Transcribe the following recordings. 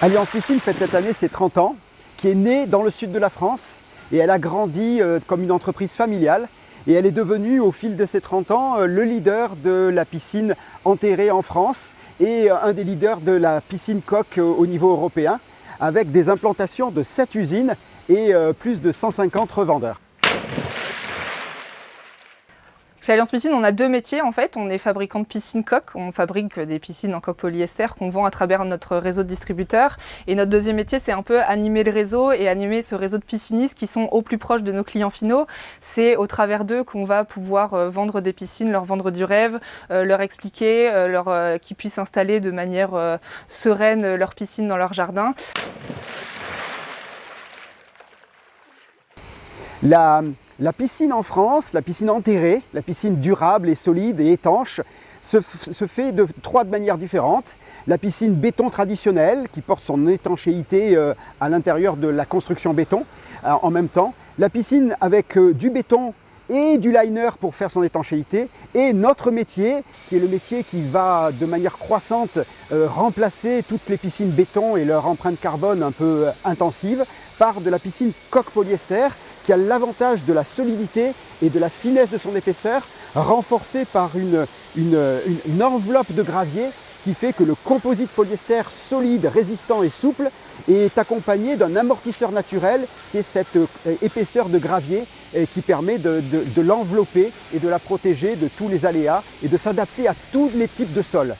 Alliance Piscine fête cette année ses 30 ans, qui est née dans le sud de la France et elle a grandi comme une entreprise familiale et elle est devenue au fil de ses 30 ans le leader de la piscine enterrée en France et un des leaders de la piscine coque au niveau européen avec des implantations de 7 usines et plus de 150 revendeurs. Chez Alliance Piscine, on a deux métiers en fait. On est fabricant de piscines coques. On fabrique des piscines en coque polyester qu'on vend à travers notre réseau de distributeurs. Et notre deuxième métier, c'est un peu animer le réseau et animer ce réseau de piscinistes qui sont au plus proche de nos clients finaux. C'est au travers d'eux qu'on va pouvoir vendre des piscines, leur vendre du rêve, leur expliquer, qu'ils puissent installer de manière sereine leur piscine dans leur jardin. La piscine en France, la piscine enterrée, la piscine durable et solide et étanche, se fait de 3 manières différentes. La piscine béton traditionnelle qui porte son étanchéité à l'intérieur de la construction béton en même temps. La piscine avec du béton et du liner pour faire son étanchéité. Et notre métier, qui est le métier qui va de manière croissante remplacer toutes les piscines béton et leur empreinte carbone un peu intensive par de la piscine coque polyester qui a l'avantage de la solidité et de la finesse de son épaisseur, renforcée par une enveloppe de gravier qui fait que le composite polyester solide, résistant et souple est accompagné d'un amortisseur naturel qui est cette épaisseur de gravier qui permet de l'envelopper et de la protéger de tous les aléas et de s'adapter à tous les types de sols.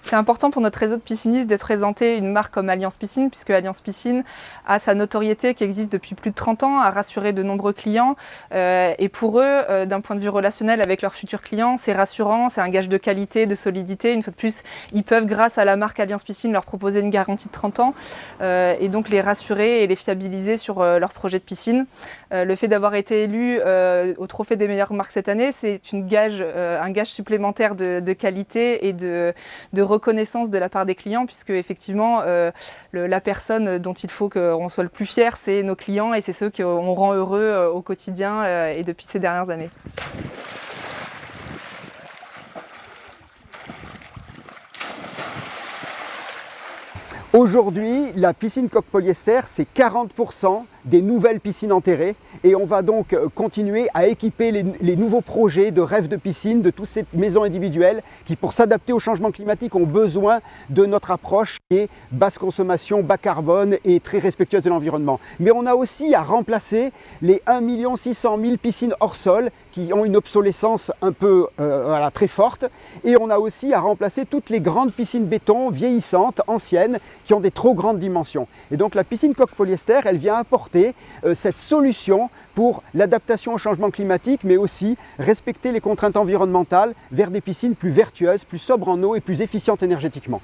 C'est important pour notre réseau de piscinistes d'être présenté une marque comme Alliance Piscine, puisque Alliance Piscine a sa notoriété qui existe depuis plus de 30 ans, a rassuré de nombreux clients. Et pour eux, d'un point de vue relationnel avec leurs futurs clients, c'est rassurant, c'est un gage de qualité, de solidité. Une fois de plus, ils peuvent, grâce à la marque Alliance Piscine, leur proposer une garantie de 30 ans et donc les rassurer et les fiabiliser sur leur projet de piscine. Le fait d'avoir été élu au trophée des meilleures marques cette année, c'est un gage supplémentaire de qualité et de reconnaissance de la part des clients, puisque effectivement la personne dont il faut qu'on soit le plus fier, c'est nos clients et c'est ceux qu'on rend heureux au quotidien et depuis ces dernières années. Aujourd'hui, la piscine coque polyester, c'est 40% des nouvelles piscines enterrées et on va donc continuer à équiper les nouveaux projets de rêve de piscine de toutes ces maisons individuelles qui, pour s'adapter au changement climatique, ont besoin de notre approche qui est basse consommation, bas carbone et très respectueuse de l'environnement. Mais on a aussi à remplacer les 1 600 000 piscines hors sol qui ont une obsolescence un peu très forte et on a aussi à remplacer toutes les grandes piscines béton vieillissantes, anciennes, qui ont des trop grandes dimensions. Et donc la piscine coque polyester, elle vient apporter cette solution pour l'adaptation au changement climatique, mais aussi respecter les contraintes environnementales vers des piscines plus vertueuses, plus sobres en eau et plus efficientes énergétiquement.